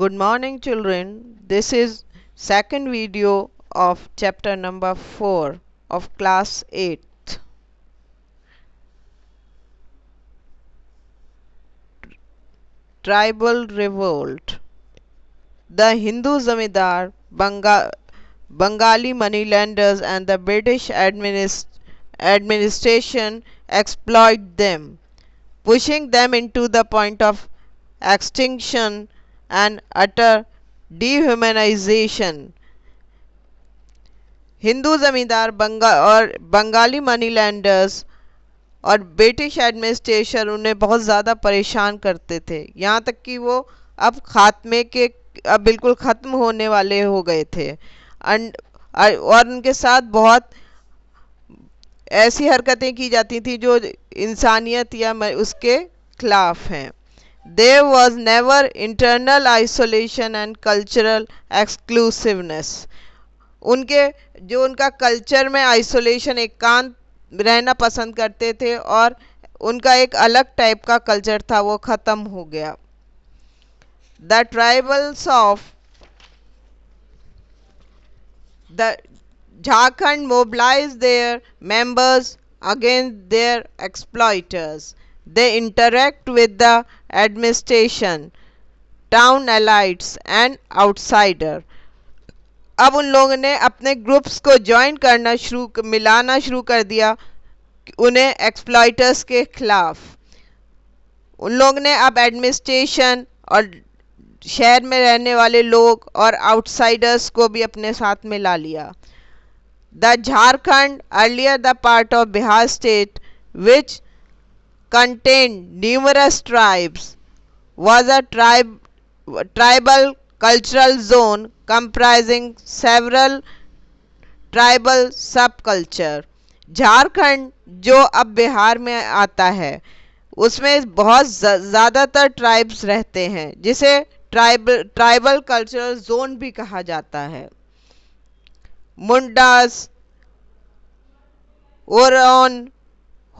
Good morning children. This is second video of chapter number 4 of class 8th. Tribal revolt. The Hindu zamindar, Bengali moneylanders and the British administration exploit them, pushing them into the point of extinction and utter dehumanization. Hindu ज़मींदार और Bengali money landers और British administration उन्हें बहुत ज़्यादा परेशान करते थे, यहाँ तक कि वो अब बिल्कुल ख़त्म होने वाले हो गए थे। और उनके साथ बहुत ऐसी हरकतें की जाती थी जो इंसानियत या उसके खिलाफ हैं। There was never internal isolation and cultural exclusiveness. उनका कल्चर में आइसोलेशन, एकांत रहना पसंद करते थे और उनका एक अलग टाइप का कल्चर था, वो ख़त्म हो गया। The tribals of the Jharkhand mobilized their members against their exploiters. They interact with the administration, town elites and outsider. अब उन लोगों ने अपने ग्रुप्स को ज्वाइन करना मिलाना शुरू कर दिया उन्हें एक्सप्लॉइटर्स के खिलाफ। उन लोग ने अब एडमिनिस्ट्रेशन और शहर में रहने वाले लोग और आउटसाइडर्स को भी अपने साथ में ला लिया। The Jharkhand, earlier the part of Bihar state which contained numerous tribes, was a tribal cultural zone comprising several tribal subculture. Jharkhand जो अब बिहार में आता है उसमें बहुत ज़्यादातर ट्राइब्स रहते हैं, जिसे ट्राइबल कल्चरल जोन भी कहा जाता है। Mundas, Oraon,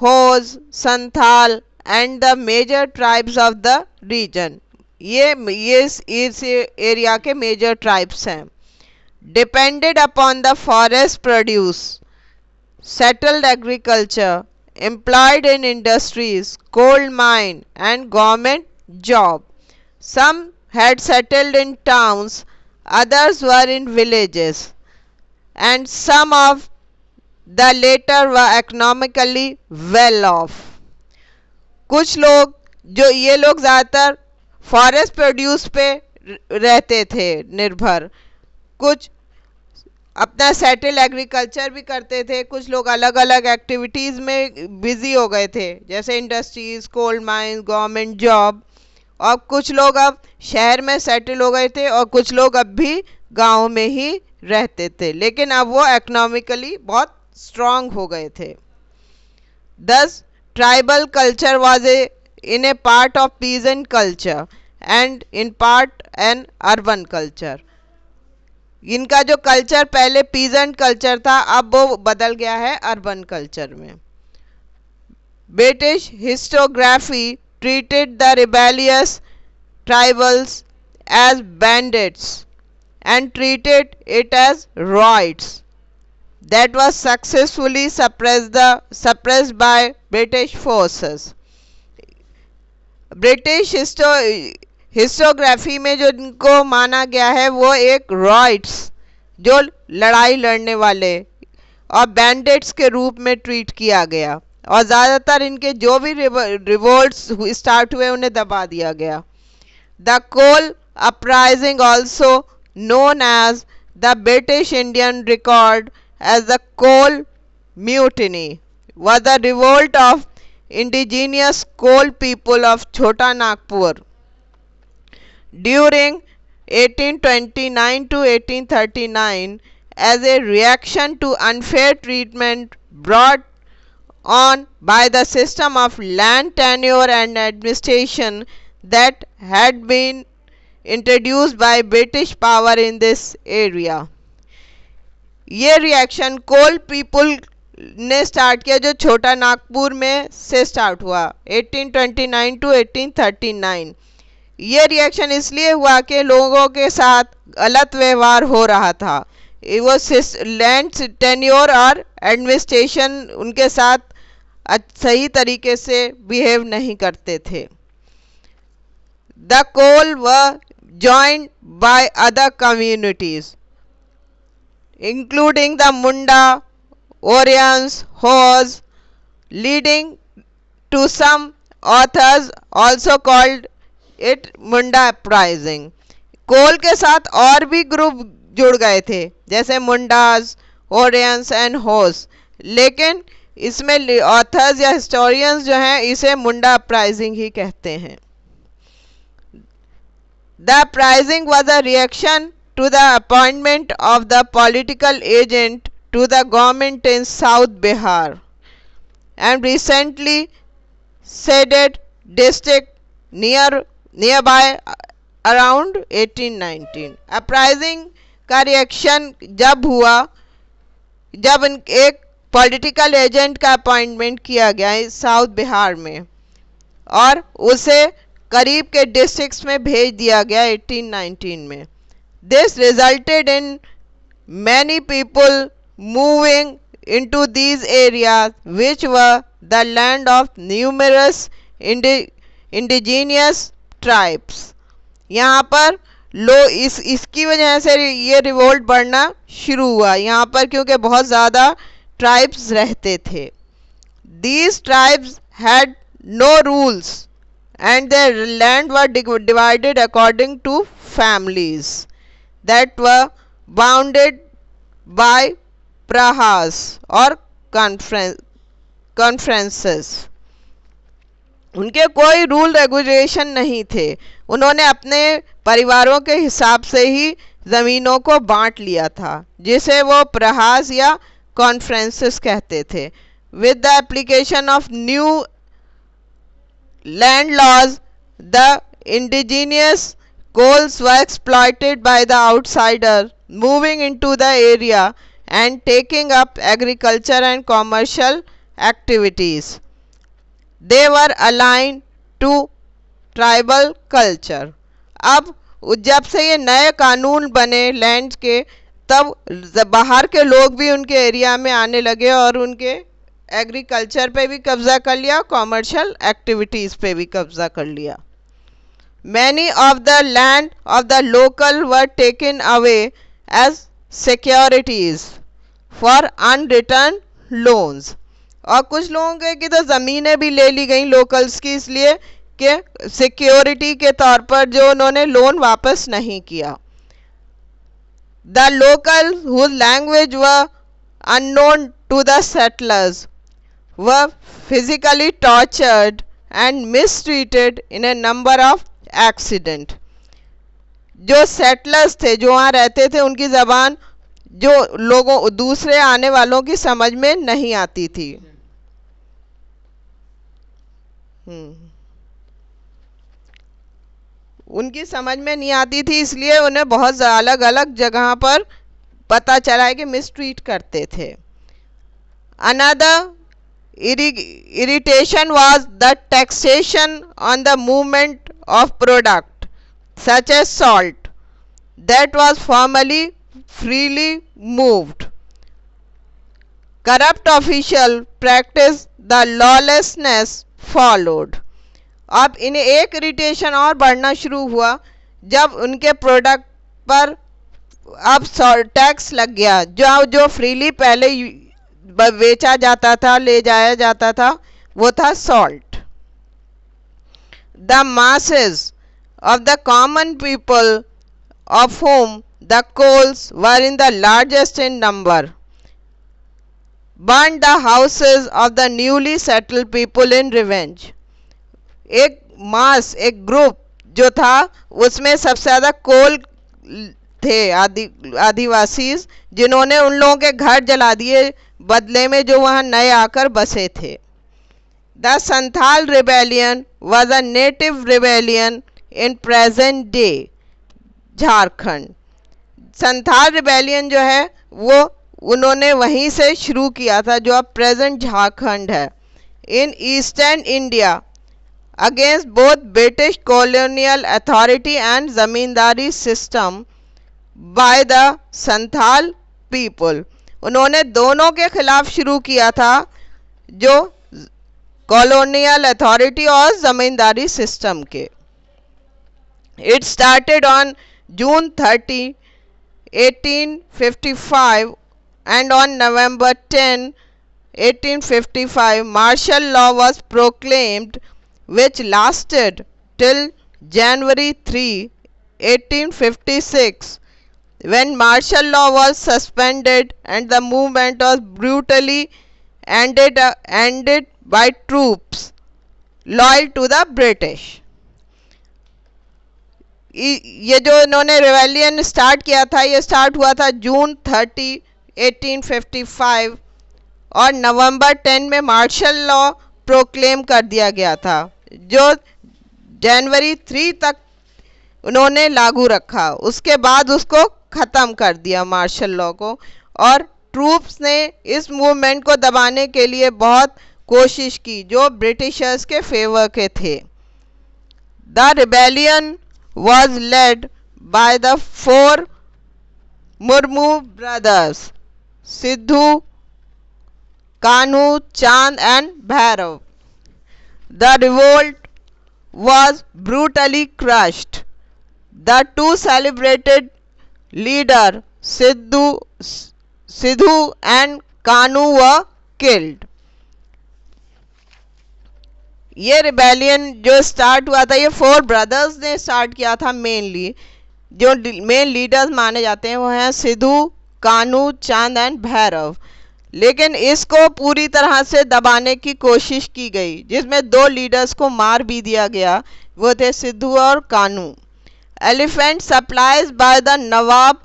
Hos, Santhal and the major tribes of the region, ये इस एरिया के मेजर ट्राइब्स हैं। Depended upon the forest produce, settled agriculture, employed in industries, coal mine and government job. Some had settled in towns, others were in villages and some of the later were economically well off. कुछ लोग ये लोग ज़्यादातर forest produce पे रहते थे निर्भर, कुछ अपना सेटल एग्रीकल्चर भी करते थे, कुछ लोग अलग अलग एक्टिविटीज़ में बिजी हो गए थे जैसे industries, coal mines, government job. और कुछ लोग अब शहर में सेटल हो गए थे और कुछ लोग अब भी गाँव में ही रहते थे, लेकिन अब वो इकोनॉमिकली बहुत स्ट्रॉन्ग हो गए थे। Thus, tribal culture was in a part of peasant culture and in part an urban culture. इनका जो कल्चर पहले पीजेंट कल्चर था, अब वो बदल गया है अर्बन कल्चर में। British historiography treated the rebellious tribals as bandits and treated it as riots that was successfully suppressed by British forces. British historiography में जो इनको माना गया है वो एक रॉयट्स, जो लड़ाई लड़ने वाले, और बैंडेट्स के रूप में ट्रीट किया गया, और ज़्यादातर इनके जो भी रिवोल्ट्स स्टार्ट हुए उन्हें दबा दिया गया। The Kol uprising, also known as the British Indian record as the coal mutiny, was the revolt of indigenous coal people of Chota Nagpur during 1829 to 1839 as a reaction to unfair treatment brought on by the system of land tenure and administration that had been introduced by British power in this area. ये reaction कोल people ने start किया जो छोटा नागपुर में से start हुआ 1829 to 1839। ये reaction इसलिए हुआ कि लोगों के साथ गलत व्यवहार हो रहा था। वो लैंड टेन्योर और एडमिनिस्ट्रेशन उनके साथ सही तरीके से बिहेव नहीं करते थे। The Kol were joined by other communities including the Munda, Oryans, Hos, leading to some authors also called it Munda uprising। कोल के साथ और भी ग्रुप जुड़ गए थे जैसे मुंडास, ओरियंस एंड होस, लेकिन इसमें ऑथर्स या हिस्टोरियंस जो हैं इसे मुंडा अपराइजिंग ही कहते हैं। The uprising was a reaction to the appointment of the political agent to the government in South Bihar and recently ceded district nearby around 1819। Uprising का रिएक्शन जब हुआ जब एक पॉलिटिकल एजेंट का अपॉइंटमेंट किया गया साउथ बिहार में और उसे करीब के डिस्ट्रिक्ट्स में भेज दिया गया 1819 में। This resulted in many people moving into these areas which were the land of numerous indigenous tribes. यहाँ पर इसकी वजह से ये रिवोल्ट बढ़ना शुरू हुआ यहाँ पर, क्योंकि बहुत ज़्यादा ट्राइब्स रहते थे। These tribes had no rules and their land were divided according to families that were bounded by prahas or conferences। उनके कोई रूल रेगुलेशन नहीं थे, उन्होंने अपने परिवारों के हिसाब से ही ज़मीनों को बांट लिया था जिसे वो प्रहास या कॉन्फ्रेंसेस कहते थे। With the application of new land laws, the indigenous coals were exploited by the outsider moving into the area and taking up agriculture and commercial activities। They were aligned to tribal culture। अब जब से ये नए कानून बने land के, तब बाहर के लोग भी उनके एरिया में आने लगे और उनके एग्रीकल्चर पे भी कब्जा कर लिया, कॉमर्शियल एक्टिविटीज़ पे भी कब्जा कर लिया। Many of the land of the local were taken away as securities for unreturned loans. और कुछ लोगों की तो ज़मीनें भी ले ली गई लोकल्स की, इसलिए कि सिक्योरिटी के तौर पर जो उन्होंने लोन वापस नहीं किया। The local whose language were unknown to the settlers were physically tortured and mistreated in a number of accidents। जो सेटलर्स थे जो वहाँ रहते थे उनकी ज़बान जो लोगों दूसरे आने वालों की समझ में नहीं आती थी। उनकी समझ में नहीं आती थी, इसलिए उन्हें बहुत अलग अलग जगह पर पता चला है कि मिसट्रीट करते थे। Another irritation was the taxation on the movement of product such as salt that was formerly freely moved। Corrupt official practice the lawlessness followed। अब इन्हें एक इरिटेशन और बढ़ना शुरू हुआ जब उनके प्रोडक्ट पर अब टैक्स लग गया, जो फ्रीली पहले बेचा जाता था, ले जाया जाता था, वो था salt. The masses of the common people of whom the coals were in the largest in number burned the houses of the newly settled people in revenge। एक मास, एक ग्रुप जो था उसमें सबसे ज़्यादा कोल थे आदिवासी, जिन्होंने उन लोगों के घर जला दिए बदले में जो वहाँ नए आकर बसे थे। The Santhal rebellion was a native rebellion in present day Jharkhand. Santhal rebellion जो है वो उन्होंने वहीं से शुरू किया था जो अब प्रेजेंट झारखंड है। In eastern India against both British colonial authority and zamindari system by the Santhal people. उन्होंने दोनों के खिलाफ शुरू किया था, जो कॉलोनियल अथॉरिटी और जमींदारी सिस्टम के. It started on June 30, 1855, and on November 10, 1855, martial law was proclaimed, which lasted till January 3, 1856, when martial law was suspended and the movement was brutally ended by troops loyal to the British. ये जो इन्होंने rebellion start किया था, ये start हुआ था जून 30, 1855, और नवंबर 10 में मार्शल लॉ प्रोक्लेम कर दिया गया था, जो जनवरी 3 तक उन्होंने लागू रखा. उसके बाद उसको ख़त्म कर दिया मार्शल लॉ को, और ट्रूप्स ने इस मूवमेंट को दबाने के लिए बहुत कोशिश की जो ब्रिटिशर्स के फेवर के थे. The rebellion was led by the four Murmu brothers, Sidhu, Kanu, Chand and Bhairav. The revolt was brutally crushed. The two celebrated leaders Sidhu and Kanu were killed. ये रिबेलियन जो start हुआ था, ये 4 brothers ने start किया था. Mainly जो main leaders माने जाते हैं वो हैं सिद्धू, कानू, चांद एंड भैरव. लेकिन इसको पूरी तरह से दबाने की कोशिश की गई, जिसमें 2 लीडर्स को मार भी दिया गया. वो थे सिद्धू और Kanhu. Elephant supplies by the Nawab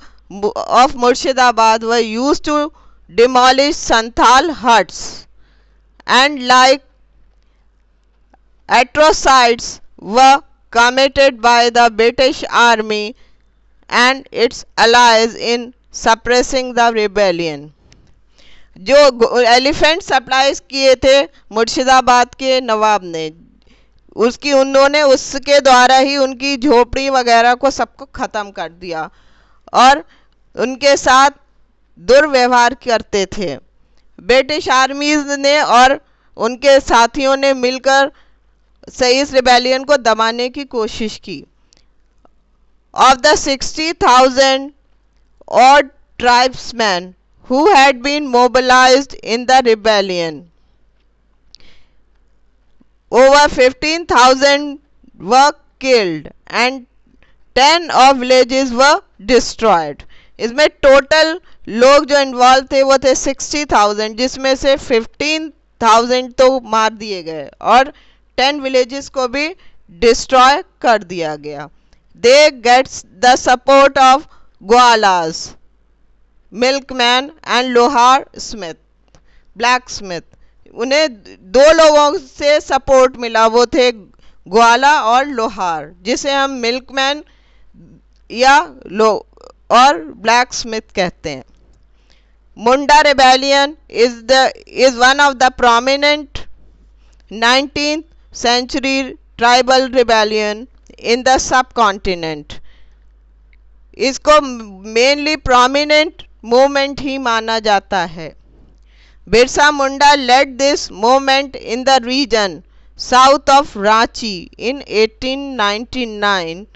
of Murshidabad were used to demolish Santhal huts, and like atrocities were committed by the British Army and its allies in suppressing the rebellion. जो एलिफेंट सप्लाईज किए थे मुर्शिदाबाद के नवाब ने, उन्होंने उसके द्वारा ही उनकी झोपड़ी वगैरह को सबको ख़त्म कर दिया और उनके साथ दुर्व्यवहार करते थे. ब्रिटिश आर्मीज ने और उनके साथियों ने मिलकर इस रिबेलियन को दबाने की कोशिश की. Of the 60,000 odd tribesmen who had been mobilized in the rebellion, over 15,000 were killed and 10 of villages were destroyed. इसमें टोटल लोग जो इन्वॉल्व थे वो थे 60,000, जिसमें से 15,000 तो मार दिए गए और 10 विलेजेस को भी डिस्ट्रॉय कर दिया गया. They gets the support of Gwalas, milkman and lohar smith, blacksmith. उन्हें 2 लोगों से सपोर्ट मिला, वो थे ग्वाला और लोहार, जिसे हम मिल्कमैन या और ब्लैक स्मिथ कहते हैं. Munda rebellion is one of the prominent 19th century tribal rebellion in the subcontinent. इसको मेनली प्रोमिनेंट मूवमेंट ही माना जाता है. Birsa Munda led this movement in the region south of Ranchi in 1899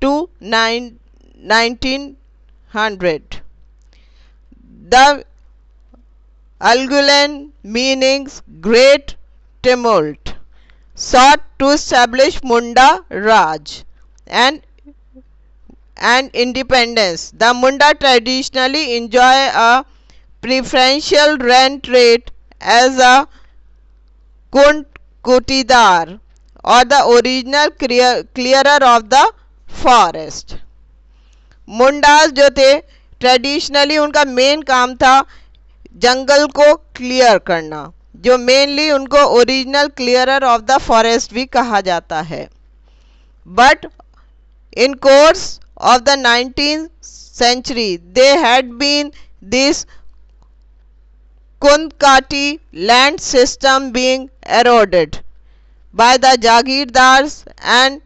to 1900. The Algulan meanings great tumult sought to establish Munda Raj and independence. The Munda traditionally enjoy a preferential rent rate as a kutidar or the original clearer of the forest. Mundas जो थे traditionally उनका main काम था जंगल को clear करना, जो mainly उनको original clearer of the forest भी कहा जाता है. But in course of the 19th century they had been this Khuntkatti land system being eroded. by the Jagirdars and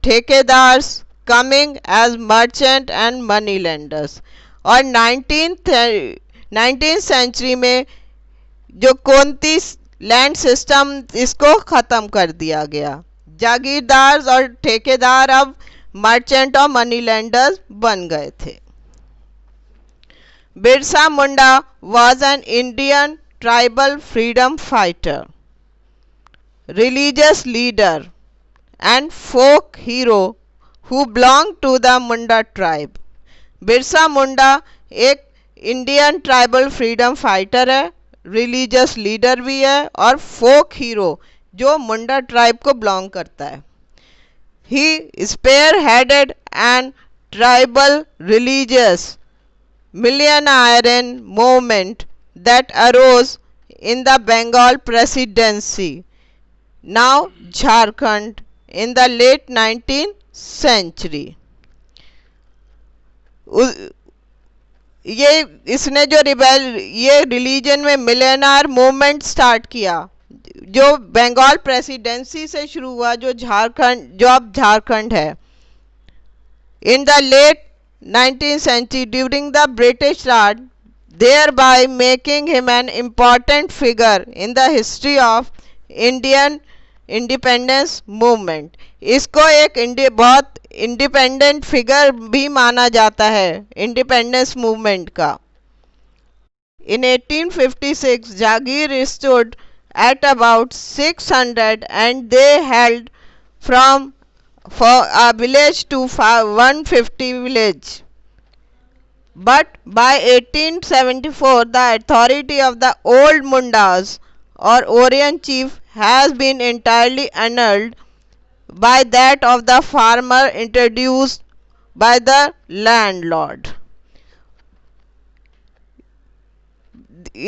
thekedars coming as merchant and money lenders। और 19th century में जो कोंती land system इसको ख़त्म कर दिया गया। जागीरदार और ठेकेदार अब मर्चेंट और मनी लेंडर्स बन गए थे। Birsa Munda was an Indian tribal freedom fighter, religious leader and folk hero who belonged to the Munda tribe। Birsa Munda एक इंडियन ट्राइबल फ्रीडम फाइटर है, रिलीजियस लीडर भी है और फोक हीरो जो मुंडा ट्राइब को बिलोंग करता है। He spearheaded and tribal religious millenarian movement that arose in the Bengal Presidency, now Jharkhand, in the late 19th century। ये इसने जो ये रिलीजन में मिलियनार मूवमेंट स्टार्ट किया जो बंगाल प्रेसिडेंसी से शुरू हुआ, जो अब झारखंड है। In the late 19th century during the British Raj, thereby making him an important figure in the history of Indian independence movement। इसको एक बहुत इंडिपेंडेंट फिगर भी माना जाता है इंडिपेंडेंस मूवमेंट का। In 1856 Jagir stood at about 600 and they held from for a village to 150 village। But by 1874 the authority of the old Mundas or Orient chief has been entirely annulled by that of the farmer introduced by the landlord।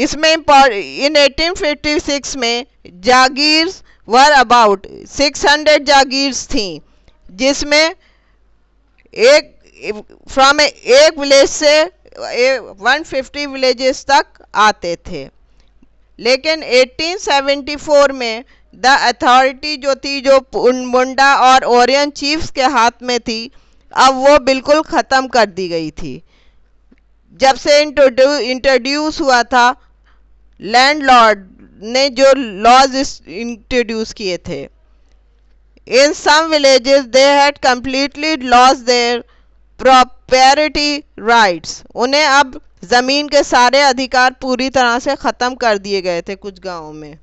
इसमें इन 1856 में jagirs were about 600 jagirs थी, जिसमें एक village से 150 villages तक आते थे। लेकिन 1874 में द अथॉरिटी जो थी, जो मुंडा और ओरियन चीफ्स के हाथ में थी, अब वो बिल्कुल ख़त्म कर दी गई थी। जब से इंट्रोड्यूस हुआ था लैंडलॉर्ड ने जो लॉज इंट्रोड्यूस किए थे। In some villages they had completely lost their property rights. उन्हें अब ज़मीन के सारे अधिकार पूरी तरह से ख़त्म कर दिए गए थे कुछ गाँवों में।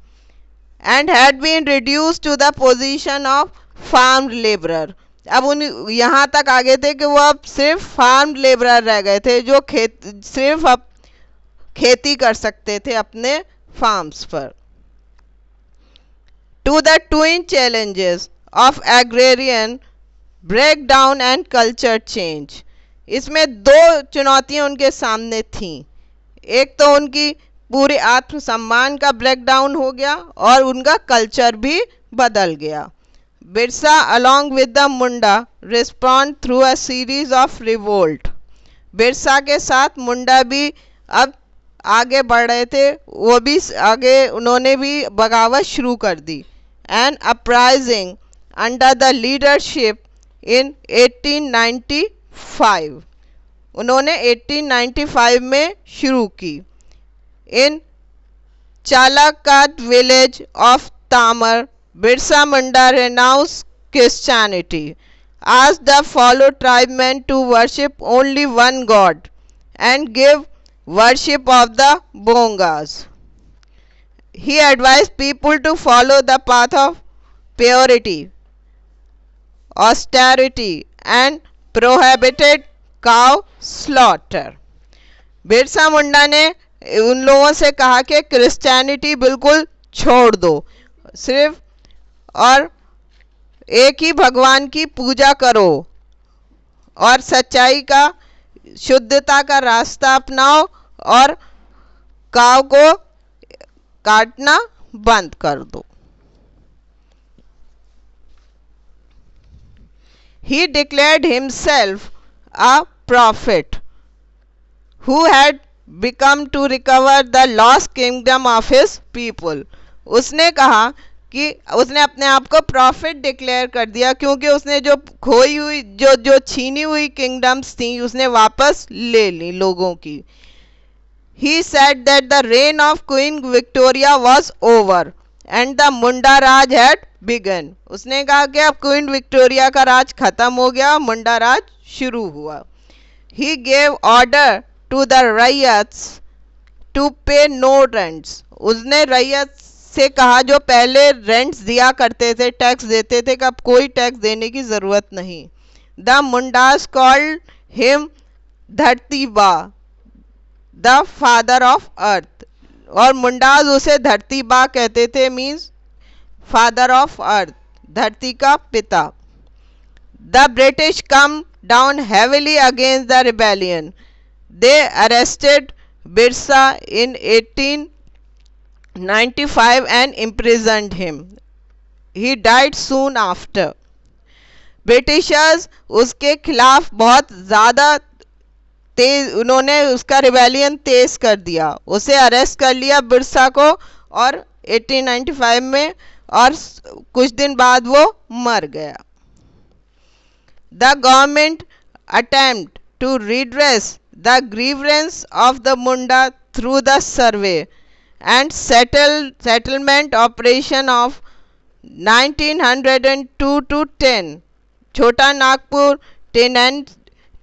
And had been reduce to the position of farm labourer. अब उन यहाँ तक आ गए थे कि वो अब सिर्फ फार्म लेबरर रह गए थे, जो सिर्फ अब खेती कर सकते थे अपने फार्म्स पर। To the twin challenges of agrarian breakdown and culture change. इसमें दो चुनौतियां उनके सामने थीं। एक तो उनकी पूरे आत्मसम्मान का ब्रेकडाउन हो गया और उनका कल्चर भी बदल गया। Birsa along with the Munda respond through a series of revolt। Birsa के साथ मुंडा भी अब आगे बढ़ रहे थे, वो भी आगे उन्होंने भी बगावत शुरू कर दी। An uprising under the leadership in 1895 उन्होंने 1895 में शुरू की। In Chalkad village of Tamar, Birsa Munda renounced Christianity, asked the fellow tribesmen to worship only one god and give worship of the Bongas। He advised people to follow the path of purity, austerity and prohibited cow slaughter। Birsa Munda ने उन लोगों से कहा कि Christianity बिल्कुल छोड़ दो, सिर्फ और एक ही भगवान की पूजा करो और सच्चाई का, शुद्धता का रास्ता अपनाओ और काव को काटना बंद कर दो। He declared himself a prophet who had become to recover the lost kingdom of his people। उसने कहा कि उसने अपने आप को प्रॉफिट डिक्लेयर कर दिया, क्योंकि उसने जो खोई हुई जो जो छीनी हुई किंगडम्स थी उसने वापस ले ली लोगों की. He said that the reign of Queen Victoria was over and the Munda Raj had begun. उसने कहा कि अब क्वीन विक्टोरिया का राज खत्म हो गया, मुंडा राज शुरू हुआ. He gave order to the ryots to pay no rents. उसने रैयत से कहा जो पहले रेंट्स दिया करते थे, टैक्स देते थे, कि अब कोई टैक्स देने की जरूरत नहीं. द मुंडास कॉल्ड हिम धरती बा, द फादर ऑफ अर्थ. और मुंडाज उसे धरती बा कहते थे, मीन्स फादर ऑफ अर्थ, धरती का पिता. The British come down heavily against the rebellion. They arrested Birsa in 1895 and imprisoned him. He died soon after. Britishers उसके खिलाफ बहुत ज़्यादा तेज, उन्होंने उसका रिबेलियन तेज कर दिया, उसे अरेस्ट कर लिया बिरसा को, और 1895 में, और कुछ दिन बाद वो मर गया. The government attempt to redress the grievance of the Munda through the survey and settlement operation of 1902 to 10. Chota Nagpur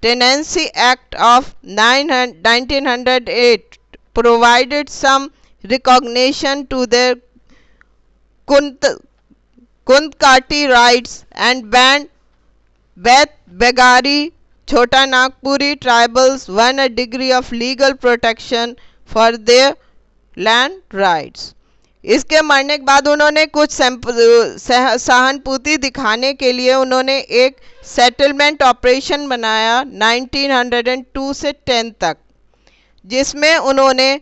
Tenancy Act of 1908 provided some recognition to their Kuntkati rights and banned Beth Begari. Chota Nagpuri tribals won a degree of legal protection for their land rights. इसके मरने के बाद उन्होंने कुछ सहानुभूति दिखाने के लिए उन्होंने एक सेटलमेंट ऑपरेशन बनाया 1902 से 10 तक, जिसमें उन्होंने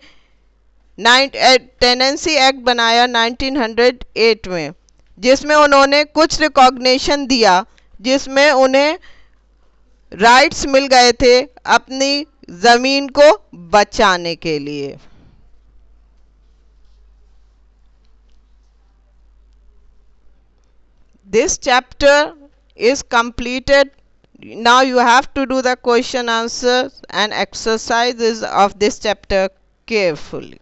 टेनेंसी एक्ट बनाया 1908 में, जिसमें उन्होंने कुछ रिकॉग्निशन दिया, जिसमें उन्हें राइट्स मिल गए थे अपनी ज़मीन को बचाने के लिए. This chapter is completed. Now you have to do the question answers and exercises of this chapter carefully.